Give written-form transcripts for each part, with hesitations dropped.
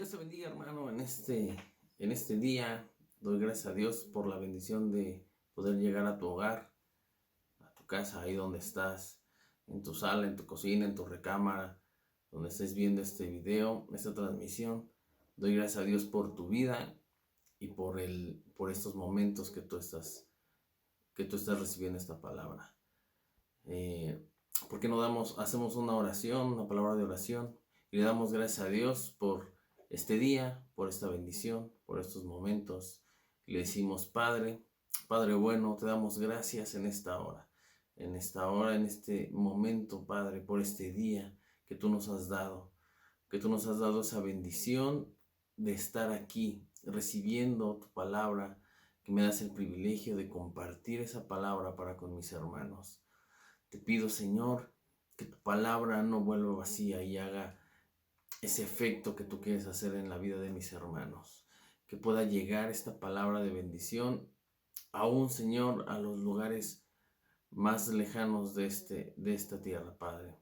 Dios te bendiga, hermano, en este día. Doy gracias a Dios por la bendición de poder llegar a tu hogar, a tu casa, ahí donde estás, en tu sala, en tu cocina, en tu recámara, donde estés viendo este video, esta transmisión. Doy gracias a Dios por tu vida y por estos momentos que tú estás recibiendo esta palabra. ¿Por qué no hacemos una oración, una palabra de oración, y le damos gracias a Dios por este día, por esta bendición, por estos momentos? Y le decimos: Padre, Padre bueno, te damos gracias en esta hora, en este momento, Padre, por este día que tú nos has dado, esa bendición de estar aquí recibiendo tu palabra, que me das el privilegio de compartir esa palabra para con mis hermanos. Te pido, Señor, que tu palabra no vuelva vacía y haga ese efecto que tú quieres hacer en la vida de mis hermanos. Que pueda llegar esta palabra de bendición aún, Señor, a los lugares más lejanos de esta tierra, Padre.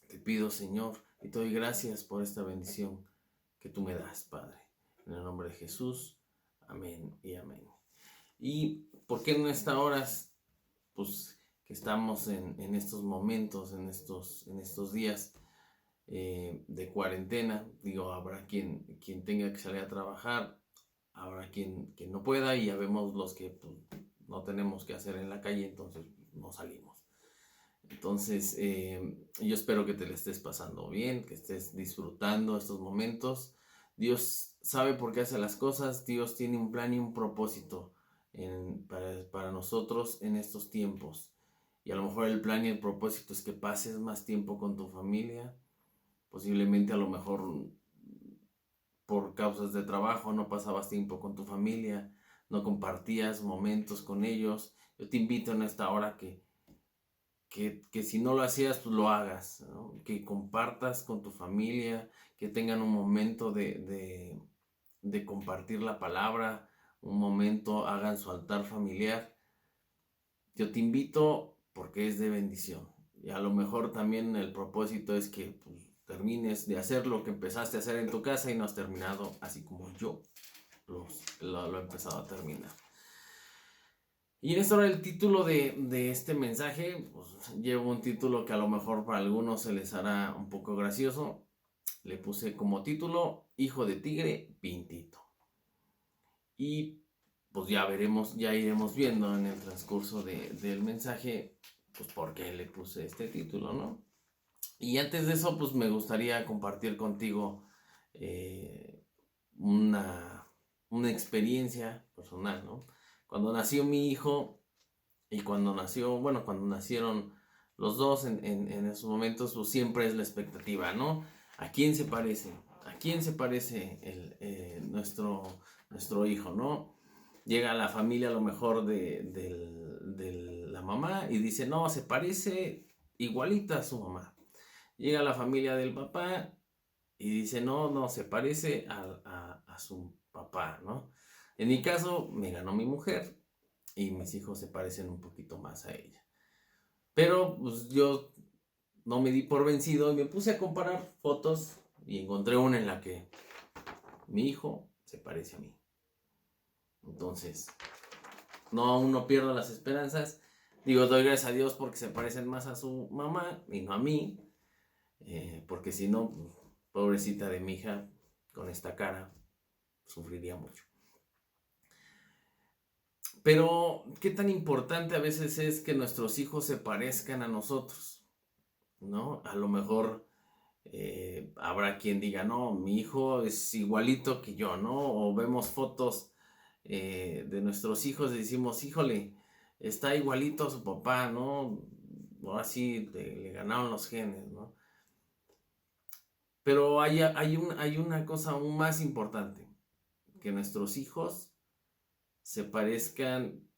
Te pido, Señor, y te doy gracias por esta bendición que tú me das, Padre. En el nombre de Jesús, amén y amén. ¿Y por qué en estas horas, pues, que estamos en estos momentos, en estos días de cuarentena? Digo, habrá quien tenga que salir a trabajar, habrá quien no pueda, y ya vemos los que pues, no tenemos que hacer en la calle, entonces no salimos. Entonces, yo espero que te le estés pasando bien, que estés disfrutando estos momentos. Dios sabe por qué hace las cosas. Dios tiene un plan y un propósito para nosotros en estos tiempos. Y a lo mejor el plan y el propósito es que pases más tiempo con tu familia. Posiblemente a lo mejor por causas de trabajo no pasabas tiempo con tu familia, no compartías momentos con ellos. Yo te invito en esta hora que si no lo hacías, pues lo hagas, ¿no? Que compartas con tu familia, que tengan un momento de compartir la palabra, un momento, hagan su altar familiar. Yo te invito porque es de bendición. Y a lo mejor también el propósito es que pues, termines de hacer lo que empezaste a hacer en tu casa y no has terminado así como yo lo he empezado a terminar. Y en esta hora el título de este mensaje, pues llevo un título que a lo mejor para algunos se les hará un poco gracioso. Le puse como título: Hijo de Tigre Pintito. Y pues ya veremos, ya iremos viendo en el transcurso del mensaje, pues por qué le puse este título, ¿no? Y antes de eso, pues me gustaría compartir contigo una experiencia personal, ¿no? Cuando nació mi hijo y cuando nacieron los dos en esos momentos, pues siempre es la expectativa, ¿no? ¿A quién se parece? ¿A quién se parece nuestro hijo, no? Llega a la familia a lo mejor de la mamá y dice: no, se parece igualita a su mamá. Llega a la familia del papá y dice: no, se parece a su papá, ¿no? En mi caso, me ganó mi mujer y mis hijos se parecen un poquito más a ella. Pero pues yo no me di por vencido y me puse a comparar fotos y encontré una en la que mi hijo se parece a mí. Entonces, aún no pierdo las esperanzas. Digo, doy gracias a Dios porque se parecen más a su mamá y no a mí. Porque si no, pobrecita de mi hija, con esta cara, sufriría mucho. Pero, ¿qué tan importante a veces es que nuestros hijos se parezcan a nosotros? ¿No? A lo mejor habrá quien diga: no, mi hijo es igualito que yo, ¿no? O vemos fotos de nuestros hijos y decimos: híjole, está igualito a su papá, ¿no? Ahora sí le ganaron los genes, ¿no? Pero hay una cosa aún más importante: que nuestros hijos se parezcan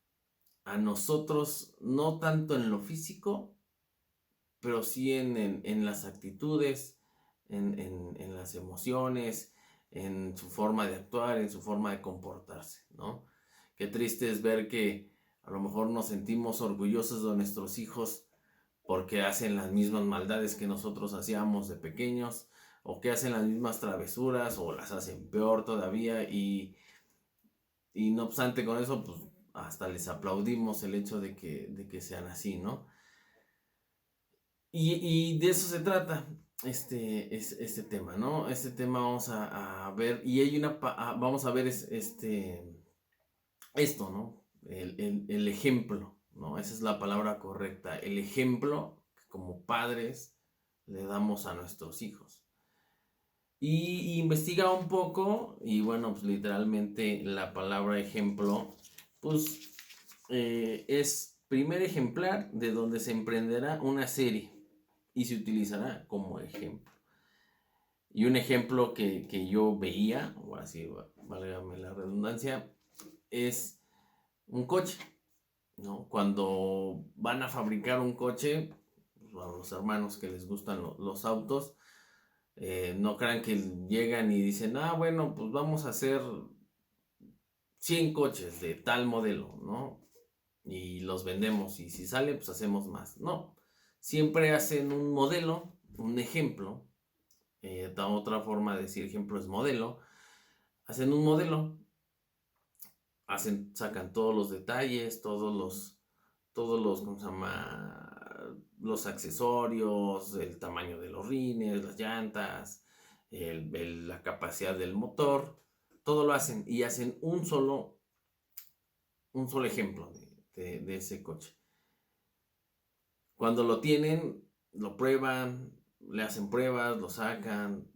a nosotros, no tanto en lo físico, pero sí en las actitudes, en las emociones, en su forma de actuar, en su forma de comportarse, ¿no? Qué triste es ver que a lo mejor nos sentimos orgullosos de nuestros hijos porque hacen las mismas maldades que nosotros hacíamos de pequeños, o que hacen las mismas travesuras o las hacen peor todavía y no obstante con eso, pues hasta les aplaudimos el hecho de que sean así, ¿no? Y de eso se trata este tema, ¿no? Este tema vamos a ver, y hay vamos a ver esto, ¿no? El ejemplo, ¿no? Esa es la palabra correcta, el ejemplo que como padres le damos a nuestros hijos. Y investiga un poco, y bueno, pues literalmente la palabra ejemplo, pues es primer ejemplar de donde se emprenderá una serie y se utilizará como ejemplo. Y un ejemplo que yo veía, o así, válgame la redundancia, es un coche, ¿no? Cuando van a fabricar un coche, pues, a los hermanos que les gustan los autos, no crean que llegan y dicen, bueno, pues vamos a hacer 100 coches de tal modelo, ¿no? Y los vendemos y si sale, pues hacemos más. No, siempre hacen un modelo, un ejemplo. Otra forma de decir ejemplo es modelo. Hacen un modelo, sacan todos los detalles, todos los, ¿cómo se llama? Los accesorios, el tamaño de los rines, las llantas, la capacidad del motor, todo lo hacen y hacen un solo ejemplo de ese coche. Cuando lo tienen, lo prueban, le hacen pruebas, lo sacan,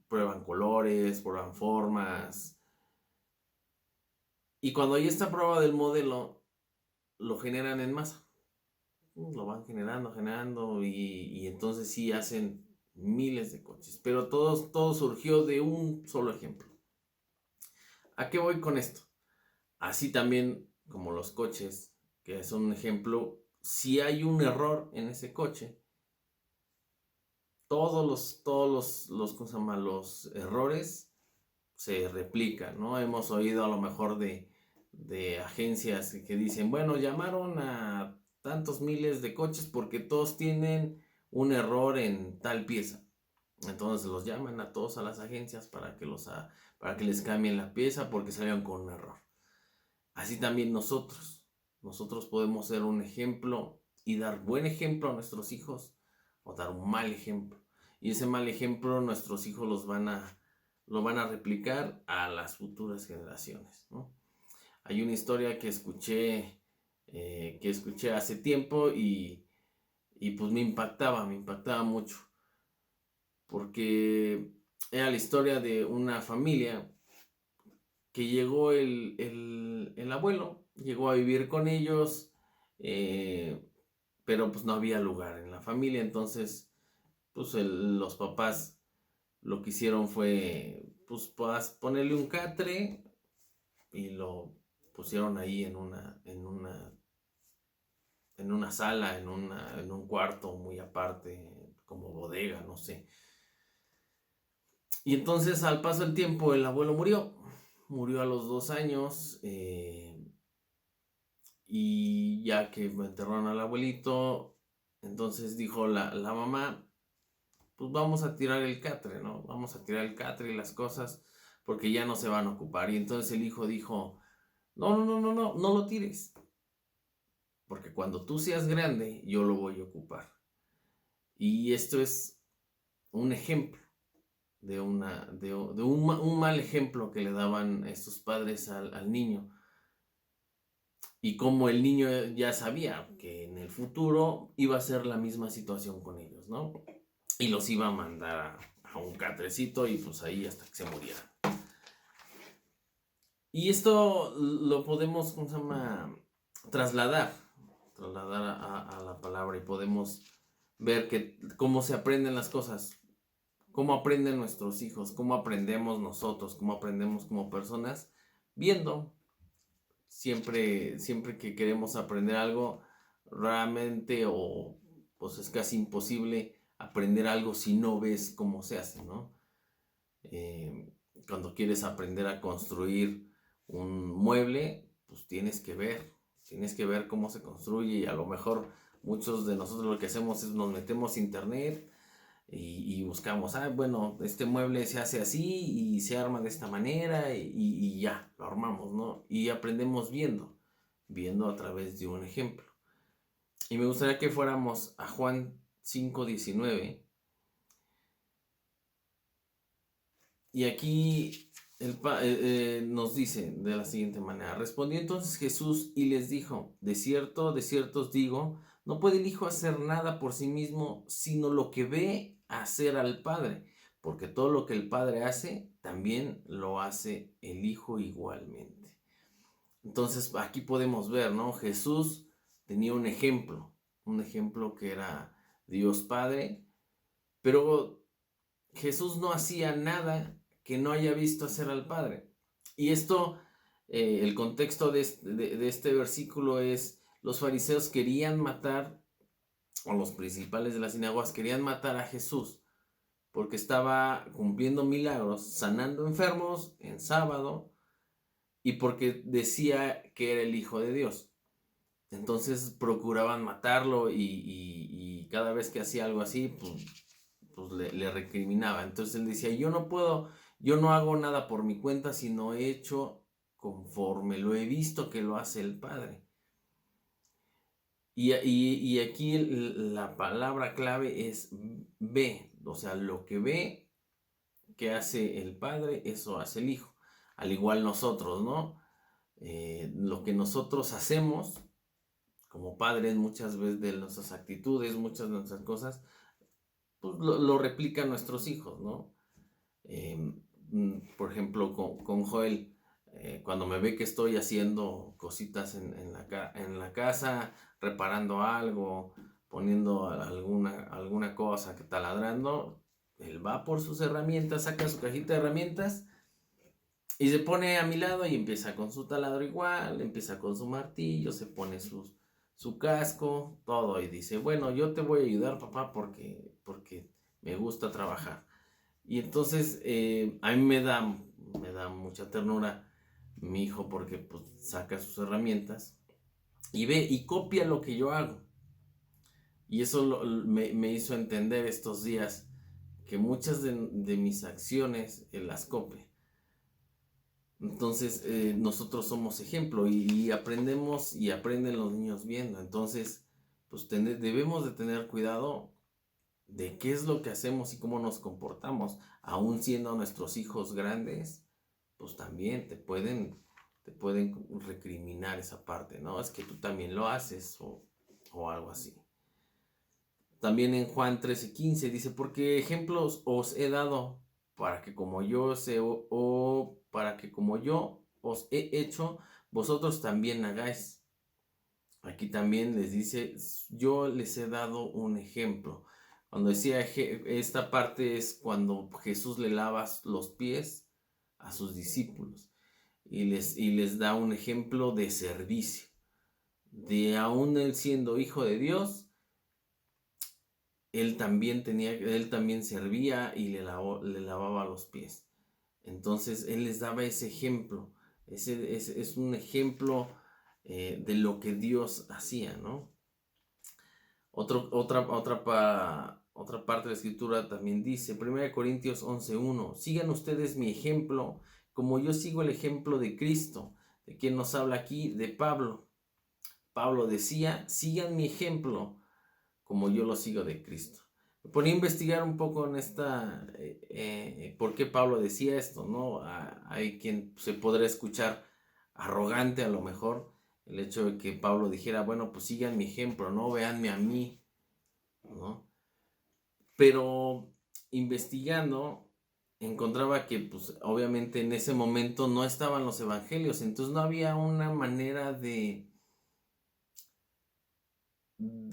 prueban colores, prueban formas. Y cuando hay esta prueba del modelo, lo generan en masa. Lo van generando y entonces sí hacen miles de coches. Pero todo surgió de un solo ejemplo. ¿A qué voy con esto? Así también como los coches, que es un ejemplo, si hay un error en ese coche, todos los, ¿cómo se llama? Los errores se replican, ¿no? Hemos oído a lo mejor de agencias que dicen, bueno, llamaron a tantos miles de coches porque todos tienen un error en tal pieza. Entonces los llaman a todos a las agencias para que les cambien la pieza porque salieron con un error. Así también nosotros podemos ser un ejemplo y dar buen ejemplo a nuestros hijos o dar un mal ejemplo. Y ese mal ejemplo nuestros hijos lo van a replicar a las futuras generaciones, ¿no? Hay una historia que escuché hace tiempo y pues me impactaba mucho. Porque era la historia de una familia que llegó el abuelo, llegó a vivir con ellos, pero pues no había lugar en la familia, entonces pues los papás lo que hicieron fue pues ponerle un catre y lo pusieron ahí en una sala, en un cuarto muy aparte, como bodega, no sé. Y entonces al paso del tiempo el abuelo murió a los 2 años, y ya que me enterraron al abuelito, entonces dijo la mamá, pues vamos a tirar el catre, ¿no? Vamos a tirar el catre y las cosas porque ya no se van a ocupar. Y entonces el hijo dijo, no lo tires, porque cuando tú seas grande yo lo voy a ocupar. Y esto es un ejemplo de un mal ejemplo que le daban estos padres al niño. Y como el niño ya sabía que en el futuro iba a ser la misma situación con ellos, ¿no? Y los iba a mandar a un catrecito y pues ahí hasta que se murieran. Y esto lo podemos, ¿cómo se llama? Trasladar a la palabra y podemos ver cómo se aprenden las cosas, cómo aprenden nuestros hijos, cómo aprendemos nosotros, cómo aprendemos como personas, viendo. Siempre que queremos aprender algo, realmente pues es casi imposible aprender algo si no ves cómo se hace, ¿no? Cuando quieres aprender a construir un mueble, pues tienes que ver cómo se construye y a lo mejor muchos de nosotros lo que hacemos es nos metemos a internet, y buscamos, bueno, este mueble se hace así y se arma de esta manera y ya, lo armamos, ¿no? Y aprendemos viendo a través de un ejemplo. Y me gustaría que fuéramos a Juan 5:19. Y aquí nos dice de la siguiente manera: respondió entonces Jesús y les dijo, de cierto os digo, no puede el Hijo hacer nada por sí mismo, sino lo que ve hacer al Padre, porque todo lo que el Padre hace, también lo hace el Hijo igualmente. Entonces aquí podemos ver, ¿no? Jesús tenía un ejemplo que era Dios Padre, pero Jesús no hacía nada que no haya visto hacer al Padre. Y esto, el contexto de este versículo es, los fariseos querían matar, o los principales de las sinagogas querían matar a Jesús, porque estaba cumpliendo milagros, sanando enfermos en sábado, y porque decía que era el Hijo de Dios. Entonces procuraban matarlo y cada vez que hacía algo así, pues le recriminaba. Entonces él decía, yo no hago nada por mi cuenta, sino he hecho conforme lo he visto que lo hace el Padre. Y aquí la palabra clave es ve, o sea, lo que ve que hace el Padre, eso hace el Hijo. Al igual nosotros, ¿no? Lo que nosotros hacemos como padres, muchas veces de nuestras actitudes, muchas de nuestras cosas, pues lo replican nuestros hijos, ¿no? Por ejemplo, con Joel, cuando me ve que estoy haciendo cositas en la casa, reparando algo, poniendo alguna cosa que taladrando, él va por sus herramientas, saca su cajita de herramientas y se pone a mi lado y empieza con su taladro igual, empieza con su martillo, se pone su casco, todo, y dice, bueno, yo te voy a ayudar, papá, porque me gusta trabajar. Y entonces a mí me da mucha ternura mi hijo, porque pues saca sus herramientas y ve y copia lo que yo hago. Y eso me hizo entender estos días que muchas de mis acciones él las copia. Entonces nosotros somos ejemplo y aprendemos y aprenden los niños viendo. Entonces pues debemos de tener cuidado de qué es lo que hacemos y cómo nos comportamos, aún siendo nuestros hijos grandes, pues también te pueden recriminar esa parte, ¿no? Es que tú también lo haces o algo así. También en Juan 13:15 dice, porque ejemplos os he dado para que como yo sé o para que como yo os he hecho, vosotros también hagáis. Aquí también les dice, yo les he dado un ejemplo. Cuando decía esta parte es cuando Jesús le lava los pies a sus discípulos y les da un ejemplo de servicio. De aún él siendo hijo de Dios, él también servía y le lavaba los pies. Entonces él les daba ese ejemplo. Es un ejemplo de lo que Dios hacía, ¿no? Otra parte de la escritura también dice, 1 Corintios 11:1, sigan ustedes mi ejemplo, como yo sigo el ejemplo de Cristo. ¿De quién nos habla aquí? De Pablo. Pablo decía, sigan mi ejemplo, como yo lo sigo de Cristo. Me ponía a investigar un poco en por qué Pablo decía esto, ¿no? Hay quien se podrá escuchar arrogante a lo mejor, el hecho de que Pablo dijera, bueno, pues sigan mi ejemplo, no véanme a mí, ¿no? Pero investigando encontraba que pues obviamente en ese momento no estaban los evangelios, entonces no había una manera de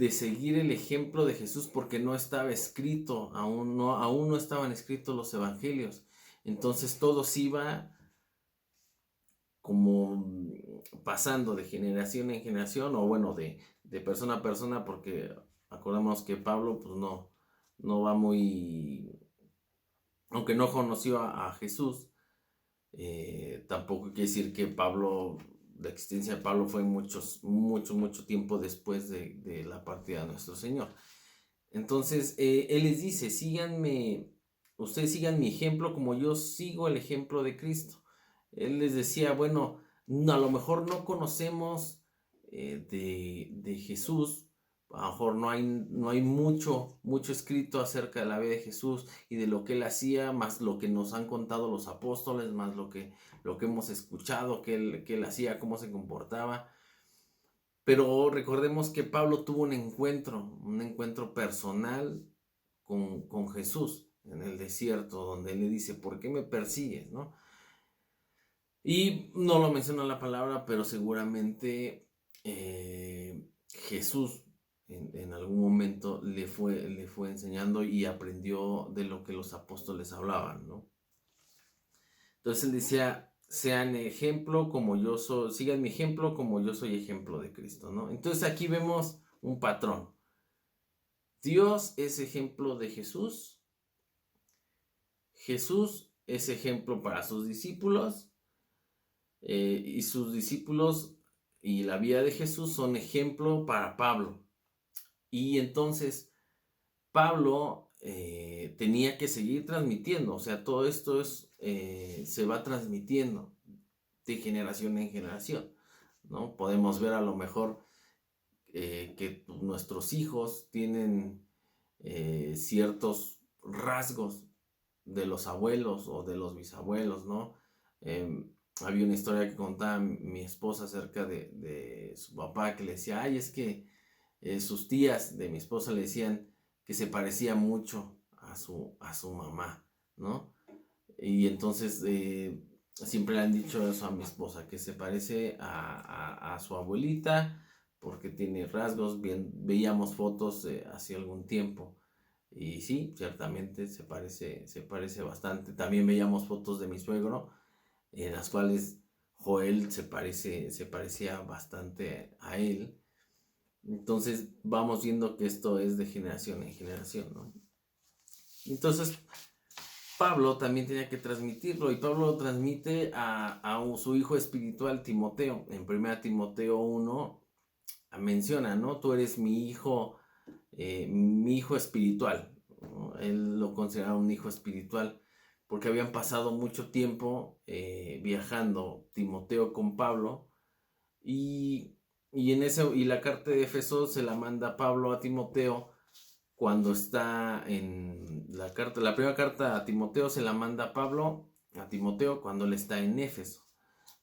seguir el ejemplo de Jesús porque no estaba escrito, aún no estaban escritos los evangelios. Entonces todo se iba como pasando de generación en generación, o bueno, de persona a persona, porque acordamos que Pablo pues no va muy, aunque no conoció a Jesús, tampoco quiere decir que la existencia de Pablo fue mucho tiempo después de la partida de nuestro Señor. Entonces, Él les dice, síganme, ustedes sigan mi ejemplo como yo sigo el ejemplo de Cristo. Él les decía, bueno, a lo mejor no conocemos de Jesús, a lo mejor no hay mucho escrito acerca de la vida de Jesús y de lo que Él hacía, más lo que nos han contado los apóstoles, más lo que hemos escuchado que él hacía, cómo se comportaba. Pero recordemos que Pablo tuvo un encuentro personal con Jesús en el desierto, donde él le dice, ¿por qué me persigues? ¿No? Y no lo menciona la palabra, pero seguramente Jesús en algún momento le fue enseñando y aprendió de lo que los apóstoles hablaban, ¿no? Entonces él decía, sean ejemplo como yo soy, sigan mi ejemplo como yo soy ejemplo de Cristo, ¿no? Entonces aquí vemos un patrón. Dios es ejemplo de Jesús. Jesús es ejemplo para sus discípulos. Y sus discípulos y la vida de Jesús son ejemplo para Pablo. Y entonces Pablo tenía que seguir transmitiendo. O sea, todo esto se va transmitiendo de generación en generación, ¿no? Podemos ver a lo mejor que nuestros hijos tienen ciertos rasgos de los abuelos o de los bisabuelos, ¿no? Había una historia que contaba mi esposa acerca de su papá, que le decía, ay, es que sus tías de mi esposa le decían que se parecía mucho a su mamá, ¿no? Y entonces siempre le han dicho eso a mi esposa, que se parece a su abuelita porque tiene rasgos. Bien, veíamos fotos hace algún tiempo y sí, ciertamente se parece bastante. También veíamos fotos de mi suegro en las cuales Joel se parecía bastante a él. Entonces vamos viendo que esto es de generación en generación, ¿no? Entonces Pablo también tenía que transmitirlo y Pablo lo transmite a su hijo espiritual Timoteo. En 1 Timoteo 1 menciona, ¿no? Tú eres mi hijo espiritual, ¿no? Él lo consideraba un hijo espiritual porque habían pasado mucho tiempo viajando Timoteo con Pablo y la carta de Éfeso se la manda Pablo a Timoteo cuando está en la primera carta a Timoteo se la manda Pablo a Timoteo cuando él está en Éfeso.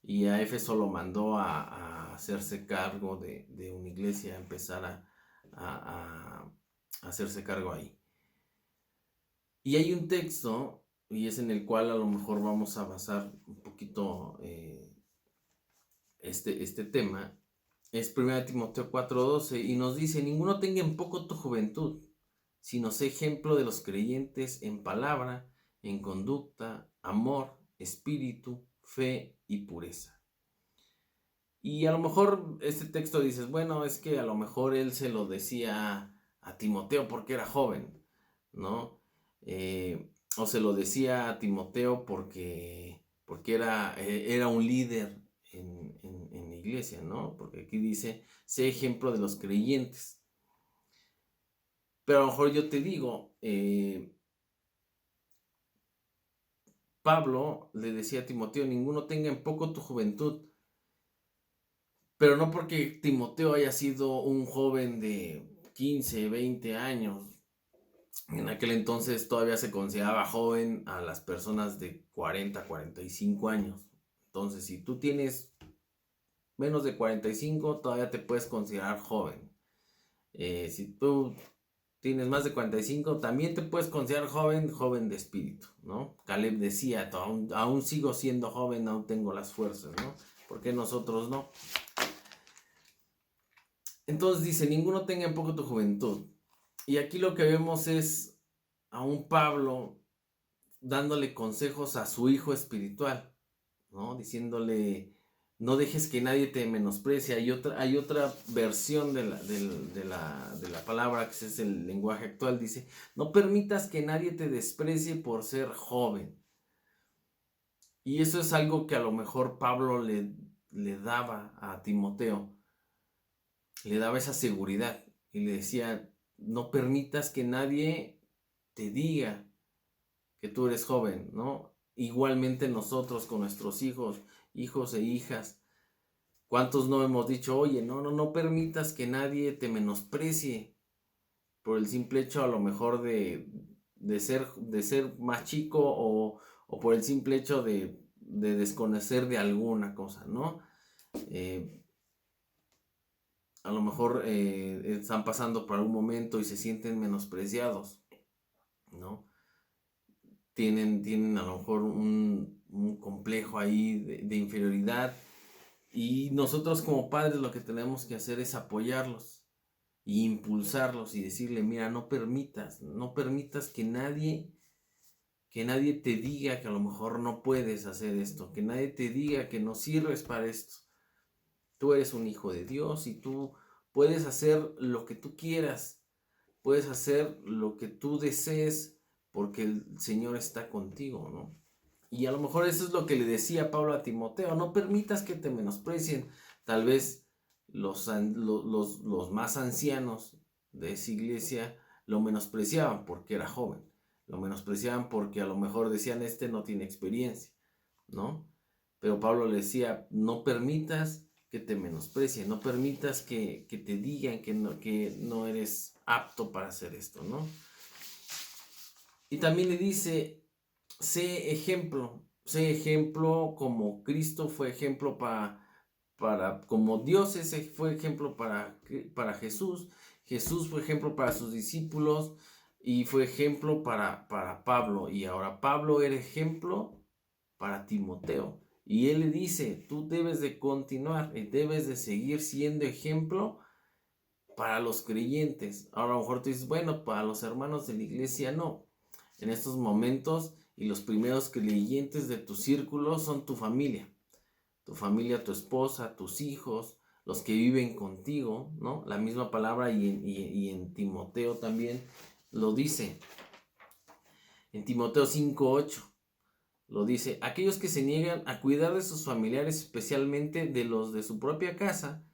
Y a Éfeso lo mandó a hacerse cargo de una iglesia, a empezar a hacerse cargo ahí. Y hay un texto, y es en el cual a lo mejor vamos a basar un poquito este tema, es 1 Timoteo 4:12, y nos dice, ninguno tenga en poco tu juventud, sino sé ejemplo de los creyentes en palabra, en conducta, amor, espíritu, fe y pureza. Y a lo mejor este texto dices, bueno, es que a lo mejor él se lo decía a Timoteo porque era joven, ¿no? O se lo decía a Timoteo porque era un líder en la iglesia, ¿no? Porque aquí dice, sé ejemplo de los creyentes. Pero a lo mejor yo te digo, Pablo le decía a Timoteo, ninguno tenga en poco tu juventud, pero no porque Timoteo haya sido un joven de 15, 20 años. En aquel entonces todavía se consideraba joven a las personas de 40, 45 años. Entonces, si tú tienes menos de 45, todavía te puedes considerar joven. Si tú tienes más de 45, también te puedes considerar joven de espíritu, ¿no? Caleb decía, aún sigo siendo joven, aún tengo las fuerzas, ¿no? ¿Por qué nosotros no? Entonces dice, ninguno tenga en poco tu juventud. Y aquí lo que vemos es a un Pablo dándole consejos a su hijo espiritual, ¿no? Diciéndole, no dejes que nadie te menosprecie. Hay otra versión de la palabra, que es el lenguaje actual, dice, no permitas que nadie te desprecie por ser joven. Y eso es algo que a lo mejor Pablo le daba a Timoteo, le daba esa seguridad y le decía, no permitas que nadie te diga que tú eres joven, ¿no? Igualmente nosotros con nuestros hijos e hijas. ¿Cuántos no hemos dicho, oye, no permitas que nadie te menosprecie por el simple hecho a lo mejor de ser más chico o por el simple hecho de desconocer de alguna cosa, ¿no? A lo mejor están pasando por algún momento y se sienten menospreciados, ¿no? Tienen a lo mejor un complejo ahí de inferioridad, y nosotros como padres lo que tenemos que hacer es apoyarlos y impulsarlos y decirle, mira, no permitas que nadie te diga que a lo mejor no puedes hacer esto, que nadie te diga que no sirves para esto. Tú eres un hijo de Dios y tú puedes hacer lo que tú quieras, puedes hacer lo que tú desees porque el Señor está contigo, ¿no? Y a lo mejor eso es lo que le decía Pablo a Timoteo, no permitas que te menosprecien. Tal vez los más ancianos de esa iglesia lo menospreciaban porque era joven, lo menospreciaban porque a lo mejor decían, este no tiene experiencia, ¿no? Pero Pablo le decía, no permitas que te menosprecien, no permitas que te digan que no eres apto para hacer esto, ¿no? Y también le dice, sé ejemplo como Cristo fue ejemplo como Dios fue ejemplo para Jesús. Jesús fue ejemplo para sus discípulos y fue ejemplo para Pablo. Y ahora Pablo era ejemplo para Timoteo. Y él le dice, tú debes de continuar y debes de seguir siendo ejemplo para los creyentes. Ahora a lo mejor tú dices, bueno, para los hermanos de la iglesia no. En estos momentos y los primeros creyentes de tu círculo son tu familia, tu esposa, tus hijos, los que viven contigo, ¿no? La misma palabra y en Timoteo también lo dice. En Timoteo 5:8 lo dice, aquellos que se niegan a cuidar de sus familiares, especialmente de los de su propia casa,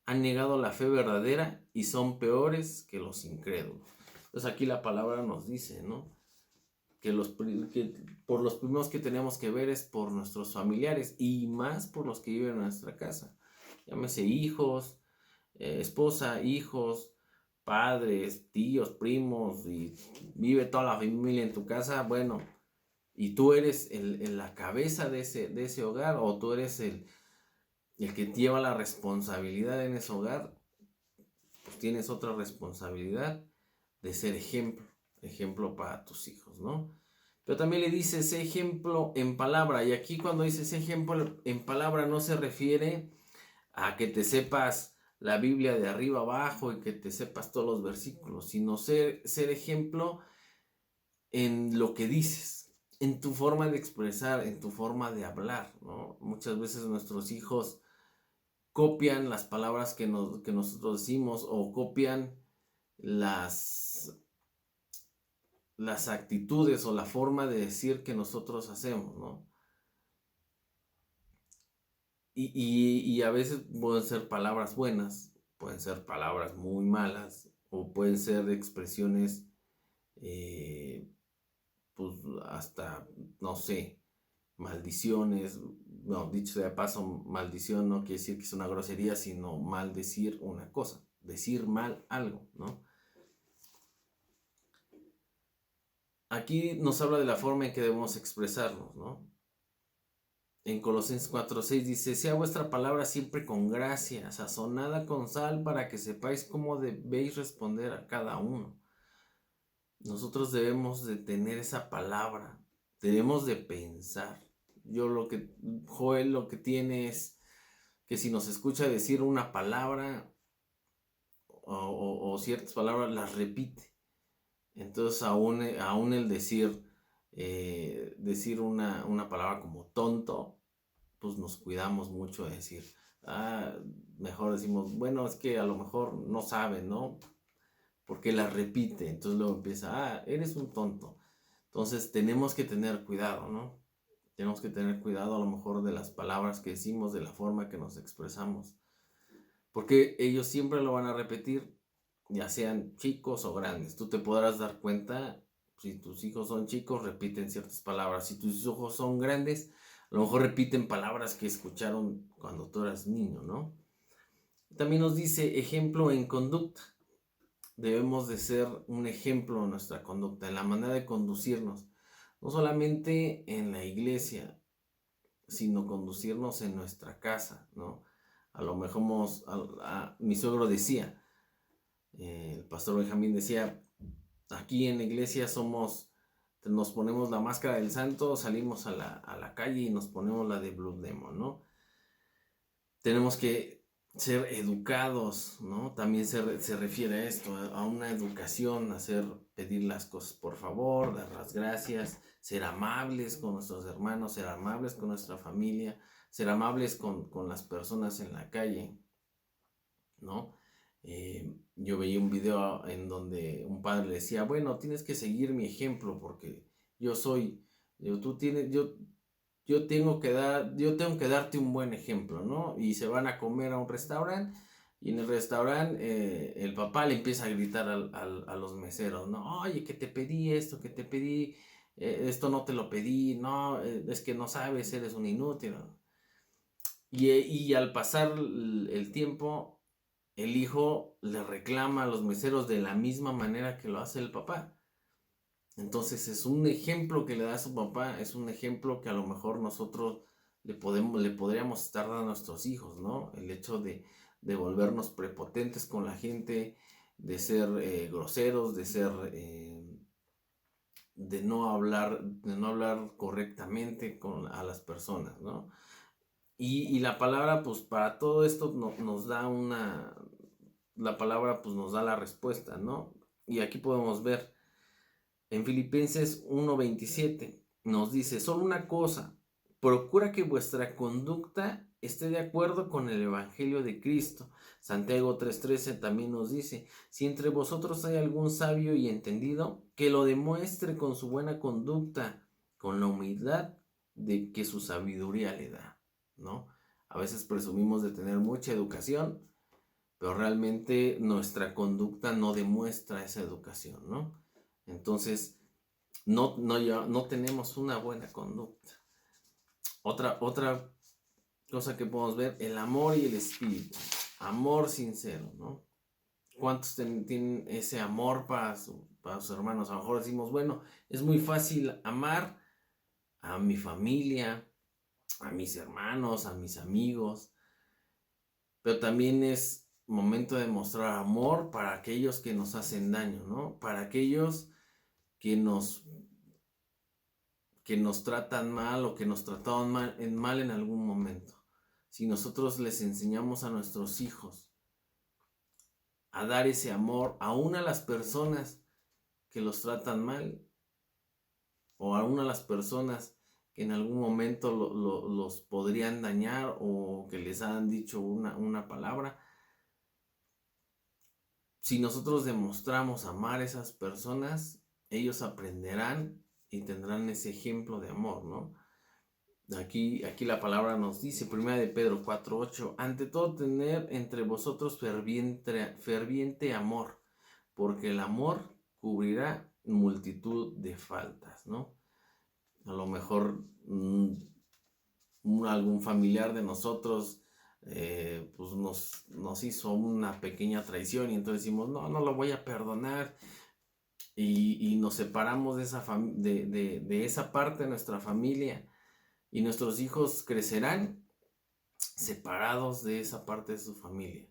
han negado la fe verdadera y son peores que los incrédulos. Entonces aquí la palabra nos dice, ¿no? Que por los primeros que tenemos que ver es por nuestros familiares y más por los que viven en nuestra casa. Llámese hijos, esposa, hijos, padres, tíos, primos, y vive toda la familia en tu casa. Bueno, y tú eres la cabeza de ese hogar, o tú eres el que lleva la responsabilidad en ese hogar, pues tienes otra responsabilidad de ser ejemplo para tus hijos, ¿no? Pero también le dice, sé ejemplo en palabra, y aquí cuando dice ese ejemplo en palabra no se refiere a que te sepas la Biblia de arriba abajo y que te sepas todos los versículos, sino ser ejemplo en lo que dices, en tu forma de expresar, en tu forma de hablar, ¿no? Muchas veces nuestros hijos copian las palabras que nosotros decimos, o copian las actitudes o la forma de decir que nosotros hacemos, ¿no? Y a veces pueden ser palabras buenas, pueden ser palabras muy malas, o pueden ser expresiones, pues hasta, no sé, maldiciones. No, dicho sea de paso, maldición no quiere decir que es una grosería, sino maldecir una cosa, decir mal algo, ¿no? Aquí nos habla de la forma en que debemos expresarnos, ¿no? En Colosenses 4:6 dice, sea vuestra palabra siempre con gracia, sazonada con sal, para que sepáis cómo debéis responder a cada uno. Nosotros debemos de tener esa palabra, debemos de pensar. Joel lo que tiene es que si nos escucha decir una palabra o ciertas palabras, las repite. Entonces aún el decir una palabra como tonto, pues nos cuidamos mucho de decir, mejor decimos, bueno, es que a lo mejor no sabe, ¿no? Porque la repite, entonces luego empieza, eres un tonto. Entonces tenemos que tener cuidado, ¿no? Tenemos que tener cuidado a lo mejor de las palabras que decimos, de la forma que nos expresamos, porque ellos siempre lo van a repetir ya sean chicos o grandes. Tú te podrás dar cuenta, si tus hijos son chicos, repiten ciertas palabras. Si tus hijos son grandes, a lo mejor repiten palabras que escucharon cuando tú eras niño, ¿no? También nos dice ejemplo en conducta. Debemos de ser un ejemplo en nuestra conducta, en la manera de conducirnos. No solamente en la iglesia, sino conducirnos en nuestra casa, ¿no? A lo mejor mi suegro decía, el pastor Benjamín decía, aquí en la iglesia nos ponemos la máscara del santo, salimos a la calle y nos ponemos la de Blue Demon, ¿no? Tenemos que ser educados, ¿no? También se refiere a esto, a una educación, pedir las cosas por favor, dar las gracias, ser amables con nuestros hermanos, ser amables con nuestra familia, ser amables con las personas en la calle, ¿no? Yo veía un video en donde un padre le decía, bueno, tienes que seguir mi ejemplo porque yo soy, yo tengo que darte un buen ejemplo, ¿no? Y se van a comer a un restaurante y en el restaurante el papá le empieza a gritar a los meseros, ¿no? Oye, que te pedí esto, que te pedí, esto no te lo pedí, no, es que no sabes, eres un inútil, ¿no? Y al pasar el tiempo, el hijo le reclama a los meseros de la misma manera que lo hace el papá. Entonces es un ejemplo que le da a su papá, es un ejemplo que a lo mejor nosotros le podríamos estar dando a nuestros hijos, ¿no? El hecho de volvernos prepotentes con la gente, de ser groseros, de no hablar correctamente a las personas, ¿no? Y la palabra, pues para todo esto nos da la palabra pues nos da la respuesta, ¿no? Y aquí podemos ver en Filipenses 1:27 nos dice, solo una cosa, procura que vuestra conducta esté de acuerdo con el Evangelio de Cristo. Santiago 3:13 también nos dice, si entre vosotros hay algún sabio y entendido, que lo demuestre con su buena conducta, con la humildad de que su sabiduría le da, ¿no? A veces presumimos de tener mucha educación, pero realmente nuestra conducta no demuestra esa educación, ¿no? Entonces, no tenemos una buena conducta. Otra cosa que podemos ver, el amor y el espíritu. Amor sincero, ¿no? ¿Cuántos tienen ese amor para sus hermanos? A lo mejor decimos, bueno, es muy fácil amar a mi familia, a mis hermanos, a mis amigos, pero también es momento de mostrar amor para aquellos que nos hacen daño, ¿no? Para aquellos que nos tratan mal o que nos trataron mal en algún momento. Si nosotros les enseñamos a nuestros hijos a dar ese amor aún a las personas que los tratan mal o aún a las personas que en algún momento los podrían dañar o que les han dicho una palabra, si nosotros demostramos amar a esas personas, ellos aprenderán y tendrán ese ejemplo de amor, ¿no? Aquí la palabra nos dice, 1 de Pedro 4:8, ante todo tener entre vosotros ferviente amor, porque el amor cubrirá multitud de faltas, ¿no? A lo mejor algún familiar de nosotros pues nos hizo una pequeña traición y entonces decimos, no lo voy a perdonar y nos separamos de esa parte de nuestra familia. Y nuestros hijos crecerán separados de esa parte de su familia.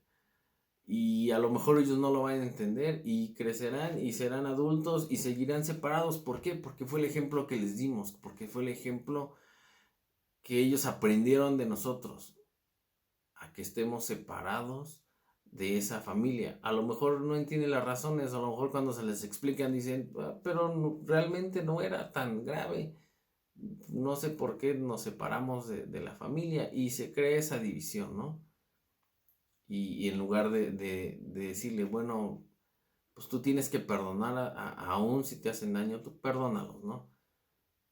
Y a lo mejor ellos no lo van a entender y crecerán y serán adultos y seguirán separados. ¿Por qué? Porque fue el ejemplo que les dimos, porque fue el ejemplo que ellos aprendieron de nosotros, a que estemos separados de esa familia. A lo mejor no entienden las razones, a lo mejor cuando se les explican dicen, pero realmente no era tan grave. No sé por qué nos separamos de la familia y se crea esa división, ¿no? Y en lugar de decirle, bueno, pues tú tienes que perdonar aún si te hacen daño, tú perdónalos, ¿no?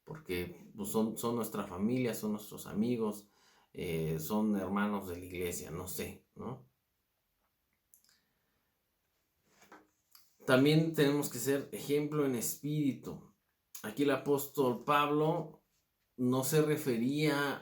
Porque pues, son nuestra familia, son nuestros amigos, son hermanos de la iglesia, no sé, ¿no? también tenemos que ser ejemplo en espíritu. Aquí el apóstol Pablo no se refería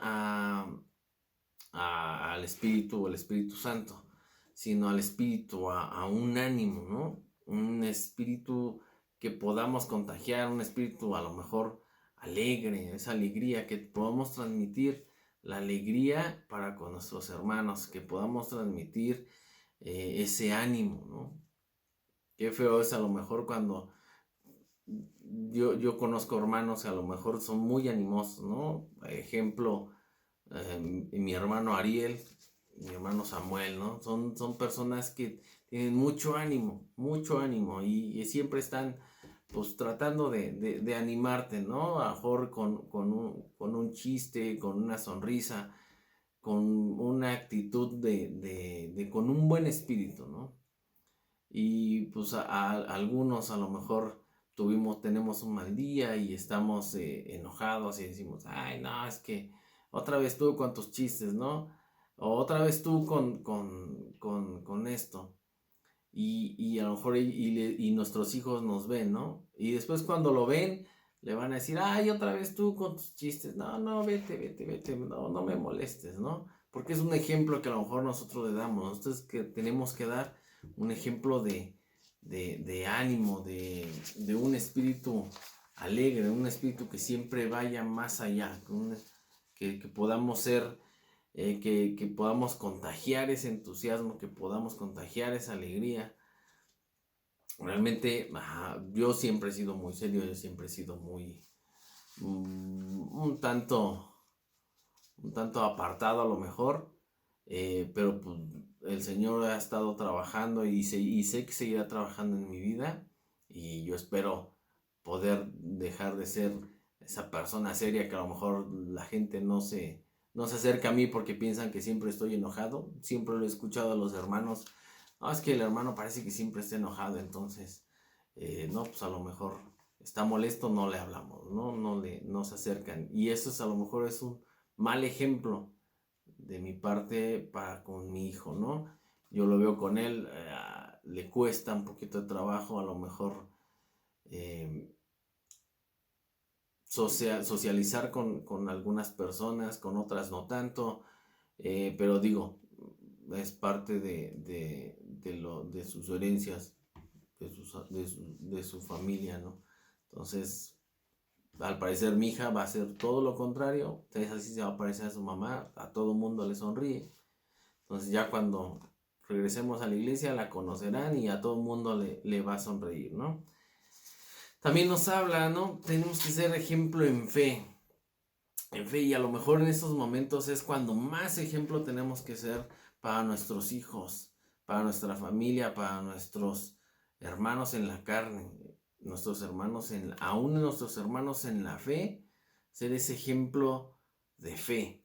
al Espíritu o el Espíritu Santo, sino al Espíritu, a un ánimo, ¿no? Un espíritu que podamos contagiar, un espíritu a lo mejor alegre, esa alegría, que podamos transmitir la alegría para con nuestros hermanos, que podamos transmitir ese ánimo, ¿no? Qué feo es a lo mejor cuando yo conozco hermanos que a lo mejor son muy animosos, ¿no? Ejemplo, mi hermano Ariel, mi hermano Samuel, ¿no? Son personas que tienen mucho ánimo y siempre están pues tratando de animarte, ¿no? A lo mejor con un chiste, con una sonrisa, con una actitud con un buen espíritu, ¿no? Y pues algunos a lo mejor tenemos un mal día y estamos enojados y decimos, ay, no, es que otra vez tú con tus chistes, ¿no? O otra vez tú con esto. Y a lo mejor y nuestros hijos nos ven, ¿no? Y después cuando lo ven, le van a decir, ay, otra vez tú con tus chistes. No, no, vete, no me molestes, ¿no? Porque es un ejemplo que a lo mejor nosotros le damos. Nosotros que tenemos que dar un ejemplo de ánimo, de un espíritu alegre, un espíritu que siempre vaya más allá, que podamos ser, que podamos contagiar ese entusiasmo, que podamos contagiar esa alegría. Realmente yo siempre he sido muy serio, yo siempre he sido muy, un tanto apartado a lo mejor, pero pues el Señor ha estado trabajando y sé que seguirá trabajando en mi vida y yo espero poder dejar de ser esa persona seria que a lo mejor la gente no se acerca a mí porque piensan que siempre estoy enojado. Siempre lo he escuchado a los hermanos, no, es que el hermano parece que siempre está enojado, entonces no, pues a lo mejor está molesto, no le hablamos, no se acercan, y eso a lo mejor es un mal ejemplo de mi parte para con mi hijo, ¿no? Yo lo veo con él, le cuesta un poquito de trabajo a lo mejor eh, socializar con algunas personas, con otras no tanto, pero digo, es parte de sus herencias, de su familia, ¿no? Entonces, al parecer mi hija va a hacer todo lo contrario, entonces así se va a parecer a su mamá, a todo mundo le sonríe. Entonces ya cuando regresemos a la iglesia la conocerán y a todo mundo le va a sonreír, ¿no? También nos habla, ¿no? Tenemos que ser ejemplo en fe. En fe, y a lo mejor en estos momentos es cuando más ejemplo tenemos que ser para nuestros hijos, para nuestra familia, para nuestros hermanos en la carne, nuestros hermanos aún nuestros hermanos en la fe, ser ese ejemplo de fe,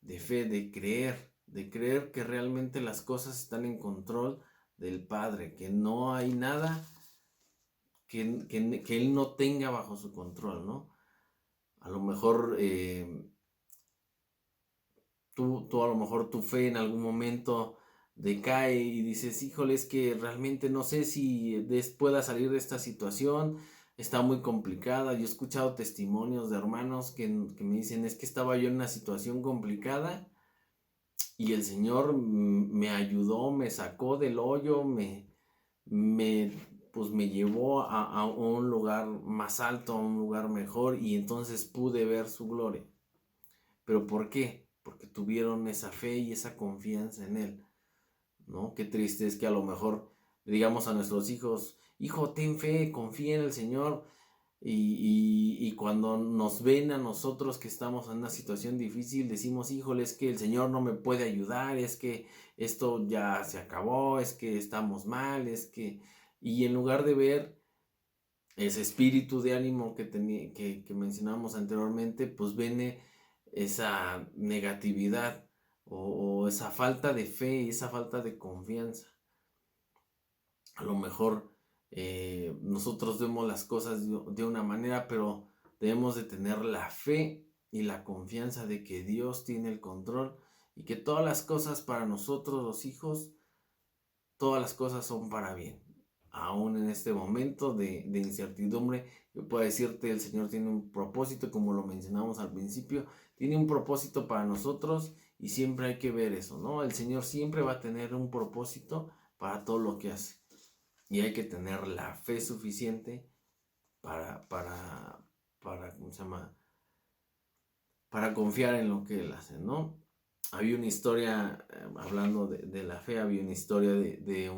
de creer que realmente las cosas están en control del Padre, que no hay nada que Él no tenga bajo su control, ¿no? A lo mejor tú a lo mejor tu fe en algún momento decae y dices, híjole, es que realmente no sé si pueda salir de esta situación, está muy complicada. Yo he escuchado testimonios de hermanos que me dicen, es que estaba yo en una situación complicada y el Señor me ayudó, me sacó del hoyo, pues me llevó a un lugar más alto, a un lugar mejor, y entonces pude ver su gloria. ¿Pero por qué? Porque tuvieron esa fe y esa confianza en Él, ¿no? Qué triste es que a lo mejor digamos a nuestros hijos, hijo, ten fe, confía en el Señor, y cuando nos ven a nosotros que estamos en una situación difícil, decimos, híjole, es que el Señor no me puede ayudar, es que esto ya se acabó, es que estamos mal, y en lugar de ver ese espíritu de ánimo que mencionábamos anteriormente, pues viene esa negatividad o esa falta de fe y esa falta de confianza. A lo mejor nosotros vemos las cosas de una manera, pero debemos de tener la fe y la confianza de que Dios tiene el control y que todas las cosas para nosotros los hijos, todas las cosas son para bien. aún en este momento de incertidumbre, yo puedo decirte, el Señor tiene un propósito, como lo mencionamos al principio, tiene un propósito para nosotros y siempre hay que ver eso, ¿no? El Señor siempre va a tener un propósito para todo lo que hace y hay que tener la fe suficiente para ¿cómo se llama? Para confiar en lo que Él hace, ¿no? Había una historia, hablando de la fe, había una historia de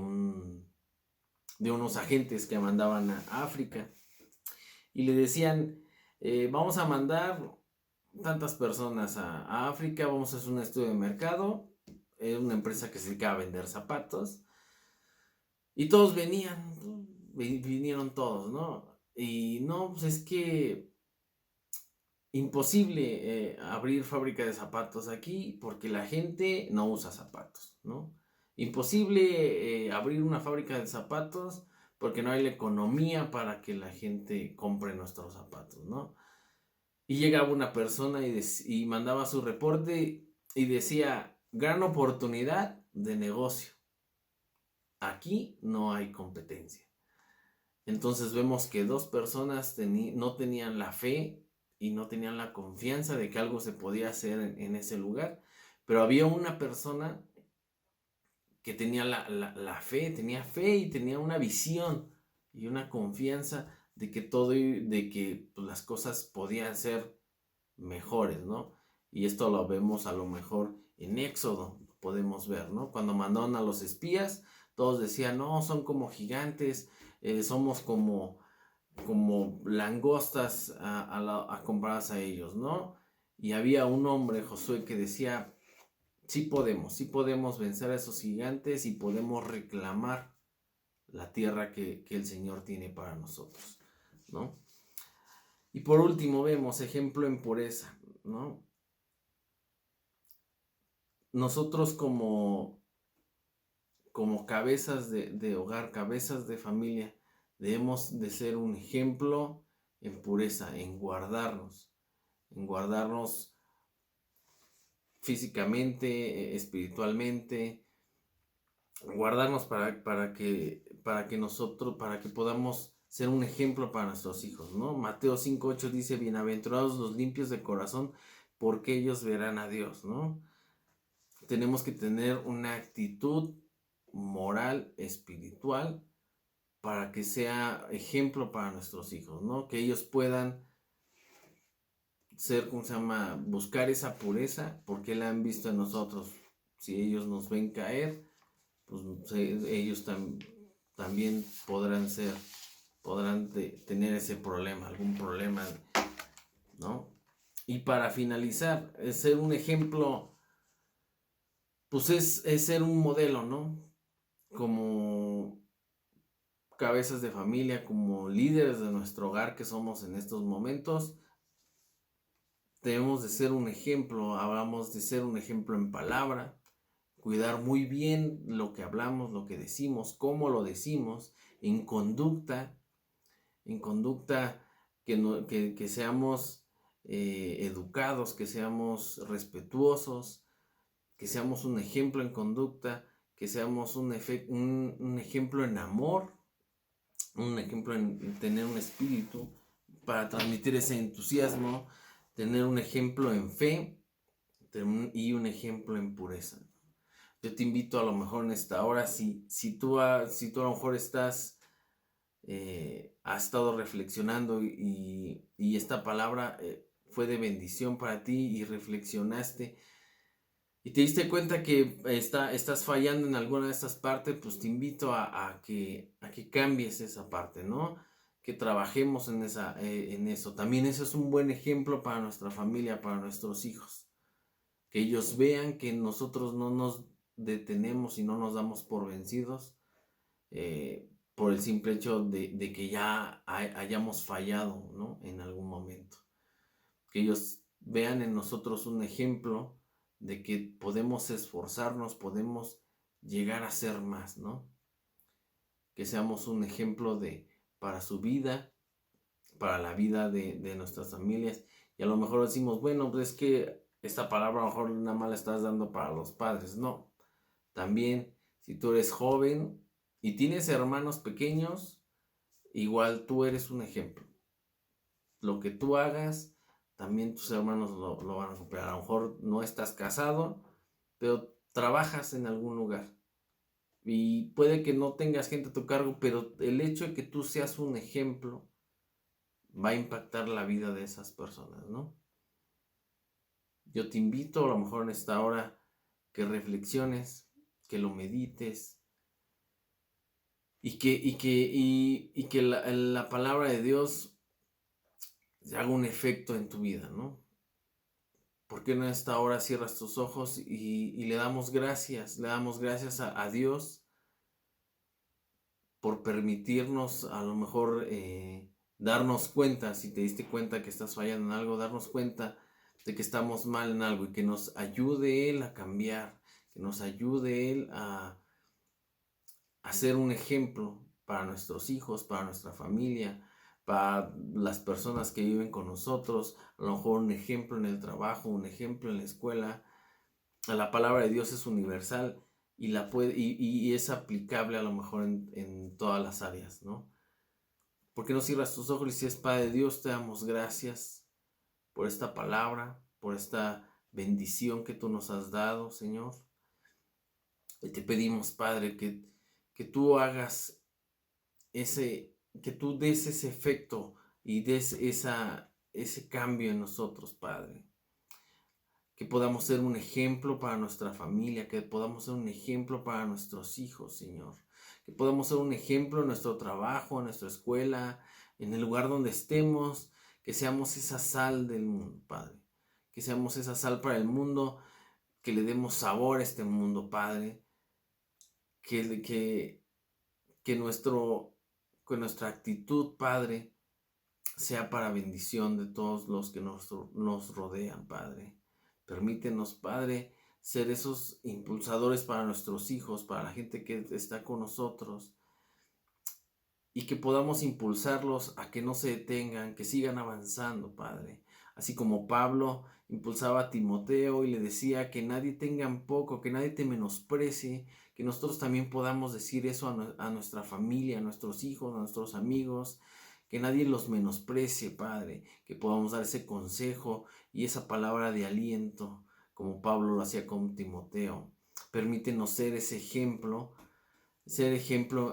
unos agentes que mandaban a África y le decían, vamos a mandar tantas personas a África, vamos a hacer un estudio de mercado, una empresa que se dedicaba a vender zapatos, y todos vinieron todos, ¿no? Y no, pues es que imposible abrir fábrica de zapatos aquí porque la gente no usa zapatos, ¿no? Imposible abrir una fábrica de zapatos porque no hay la economía para que la gente compre nuestros zapatos, ¿no? Y llegaba una persona y mandaba su reporte y decía, gran oportunidad de negocio. Aquí no hay competencia. Entonces vemos que dos personas no tenían la fe y no tenían la confianza de que algo se podía hacer en ese lugar, pero había una persona que tenía la fe, tenía fe y tenía una visión y una confianza de que de que pues, las cosas podían ser mejores, ¿no? Y esto lo vemos a lo mejor en Éxodo, podemos ver, ¿no? Cuando mandaron a los espías, todos decían, no, son como gigantes, somos como langostas a comparadas a ellos, ¿no? Y había un hombre, Josué, que decía, sí podemos vencer a esos gigantes y podemos reclamar la tierra que el Señor tiene para nosotros, ¿no? Y por último vemos ejemplo en pureza, ¿no? Nosotros como cabezas de hogar, cabezas de familia, debemos de ser un ejemplo en pureza, en guardarnos físicamente, espiritualmente, guardarnos para que podamos ser un ejemplo para nuestros hijos, ¿no? Mateo 5:8 dice, bienaventurados los limpios de corazón, porque ellos verán a Dios, ¿no? Tenemos que tener una actitud moral, espiritual, para que sea ejemplo para nuestros hijos, ¿no? Que ellos puedan ser, ¿cómo se llama? Buscar esa pureza, porque la han visto en nosotros. Si ellos nos ven caer, pues ellos también podrán tener ese problema, algún problema, ¿no? Y para finalizar, ser un ejemplo, pues es ser un modelo, ¿no? Como cabezas de familia, como líderes de nuestro hogar que somos en estos momentos, debemos de ser un ejemplo, hablamos de ser un ejemplo en palabra, cuidar muy bien lo que hablamos, lo que decimos, cómo lo decimos, en conducta que seamos educados, que seamos respetuosos, que seamos un ejemplo en conducta, que seamos un ejemplo en amor, un ejemplo en tener un espíritu para transmitir ese entusiasmo, tener un ejemplo en fe y un ejemplo en pureza. Yo te invito a lo mejor en esta hora, si tú a lo mejor has estado reflexionando y esta palabra fue de bendición para ti y reflexionaste y te diste cuenta que estás fallando en alguna de estas partes, pues te invito a que cambies esa parte, ¿no? Que trabajemos en eso. También eso es un buen ejemplo para nuestra familia, para nuestros hijos. Que ellos vean que nosotros no nos detenemos y no nos damos por vencidos por el simple hecho de que ya hayamos fallado, ¿no? En algún momento. Que ellos vean en nosotros un ejemplo de que podemos esforzarnos, podemos llegar a ser más, ¿no? Que seamos un ejemplo para su vida, para la vida de nuestras familias. Y a lo mejor decimos, bueno, pues es que esta palabra a lo mejor nada más la estás dando para los padres. No, también si tú eres joven, y tienes hermanos pequeños, igual tú eres un ejemplo. Lo que tú hagas, también tus hermanos lo van a copiar. A lo mejor no estás casado, pero trabajas en algún lugar. Y puede que no tengas gente a tu cargo, pero el hecho de que tú seas un ejemplo va a impactar la vida de esas personas, ¿no? Yo te invito a lo mejor en esta hora que reflexiones, que lo medites y que la palabra de Dios haga un efecto en tu vida, ¿no? ¿Por qué no en esta hora cierras tus ojos y le damos gracias a Dios por permitirnos a lo mejor darnos cuenta, si te diste cuenta que estás fallando en algo, darnos cuenta de que estamos mal en algo y que nos ayude Él a cambiar, que nos ayude Él a ser un ejemplo para nuestros hijos, para nuestra familia, para las personas que viven con nosotros, a lo mejor un ejemplo en el trabajo, un ejemplo en la escuela. La palabra de Dios es universal y es aplicable a lo mejor en todas las áreas, ¿no? ¿Por qué no cierras tus ojos y si es Padre de Dios, te damos gracias por esta palabra, por esta bendición que tú nos has dado, Señor? Y te pedimos, Padre, que tú hagas que tú des ese efecto y des ese cambio en nosotros, Padre. Que podamos ser un ejemplo para nuestra familia, que podamos ser un ejemplo para nuestros hijos, Señor. Que podamos ser un ejemplo en nuestro trabajo, en nuestra escuela, en el lugar donde estemos, que seamos esa sal del mundo, Padre. Que seamos esa sal para el mundo, que le demos sabor a este mundo, Padre. Que, que, que, nuestro, que nuestra actitud, Padre, sea para bendición de todos los que nos rodean, Padre. Permítenos, Padre, ser esos impulsadores para nuestros hijos, para la gente que está con nosotros, y que podamos impulsarlos a que no se detengan, que sigan avanzando, Padre. Así como Pablo impulsaba a Timoteo y le decía que nadie tenga en poco, que nadie te menosprecie, que nosotros también podamos decir eso a nuestra familia, a nuestros hijos, a nuestros amigos, que nadie los menosprecie, Padre, que podamos dar ese consejo y esa palabra de aliento, como Pablo lo hacía con Timoteo. Permítenos ser ejemplo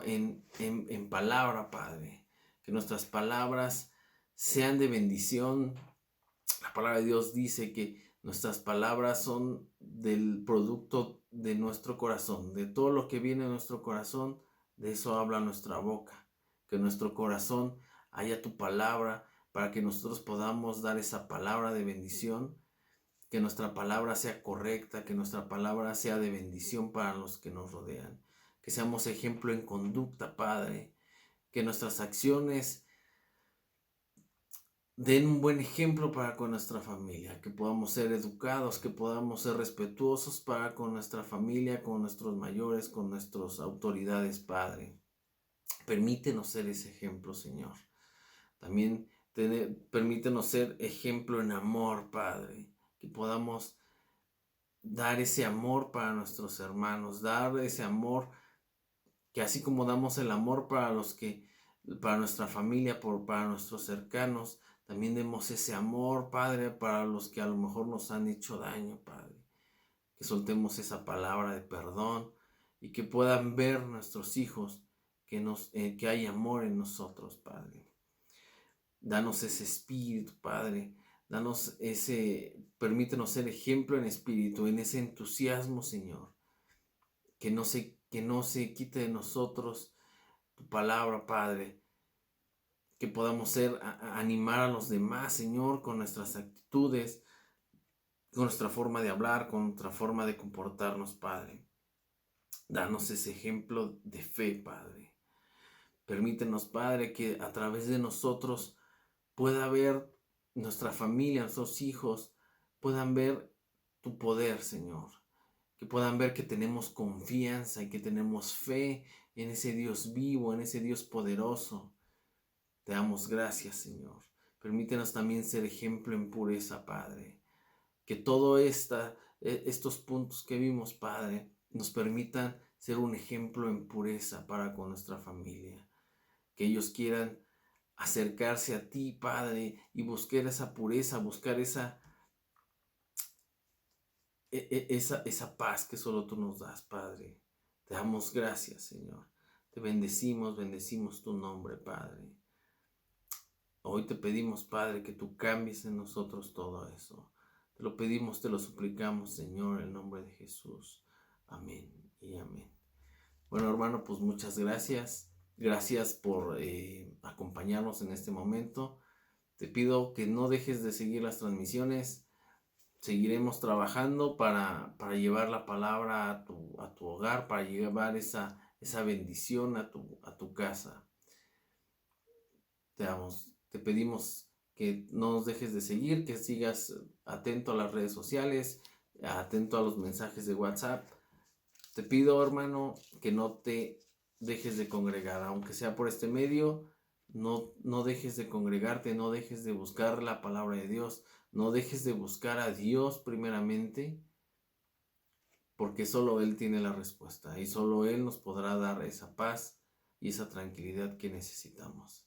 en palabra, Padre. Que nuestras palabras sean de bendición. La palabra de Dios dice que nuestras palabras son del producto de nuestro corazón. De todo lo que viene de nuestro corazón, de eso habla nuestra boca. Que en nuestro corazón haya tu palabra para que nosotros podamos dar esa palabra de bendición. Que nuestra palabra sea correcta, que nuestra palabra sea de bendición para los que nos rodean. Que seamos ejemplo en conducta, Padre. Que nuestras acciones den un buen ejemplo para con nuestra familia. Que podamos ser educados, que podamos ser respetuosos para con nuestra familia, con nuestros mayores, con nuestras autoridades, Padre. Permítenos ser ese ejemplo, Señor. También permítenos ser ejemplo en amor, Padre. Que podamos dar ese amor para nuestros hermanos, dar ese amor que así como damos el amor para nuestra familia, para nuestros cercanos, también demos ese amor, Padre, para los que a lo mejor nos han hecho daño, Padre. Que soltemos esa palabra de perdón y que puedan ver nuestros hijos que hay amor en nosotros, Padre. Danos ese espíritu, Padre. Permítenos ser ejemplo en espíritu, en ese entusiasmo, Señor. Que no se quite de nosotros tu palabra, Padre. Que podamos animar a los demás, Señor, con nuestras actitudes, con nuestra forma de hablar, con nuestra forma de comportarnos, Padre. Danos ese ejemplo de fe, Padre. Permítenos, Padre, que a través de nosotros pueda ver nuestra familia, nuestros hijos, puedan ver tu poder, Señor. Que puedan ver que tenemos confianza y que tenemos fe en ese Dios vivo, en ese Dios poderoso. Te damos gracias, Señor. Permítenos también ser ejemplo en pureza, Padre. Que todos estos puntos que vimos, Padre, nos permitan ser un ejemplo en pureza para con nuestra familia. Que ellos quieran acercarse a ti, Padre, y buscar esa pureza, buscar esa paz que solo tú nos das, Padre. Te damos gracias, Señor. Te bendecimos tu nombre, Padre. Hoy te pedimos, Padre, que tú cambies en nosotros todo eso. Te lo pedimos, te lo suplicamos, Señor, en el nombre de Jesús. Amén y amén. Bueno, hermano, pues muchas gracias. Gracias por acompañarnos en este momento. Te pido que no dejes de seguir las transmisiones. Seguiremos trabajando para llevar la palabra a tu hogar, para llevar esa bendición a tu casa. Te pedimos que no nos dejes de seguir, que sigas atento a las redes sociales, atento a los mensajes de WhatsApp. Te pido, hermano, que no te dejes de congregar, aunque sea por este medio. No dejes de congregarte, no dejes de buscar la palabra de Dios, no dejes de buscar a Dios primeramente, porque solo Él tiene la respuesta y solo Él nos podrá dar esa paz y esa tranquilidad que necesitamos.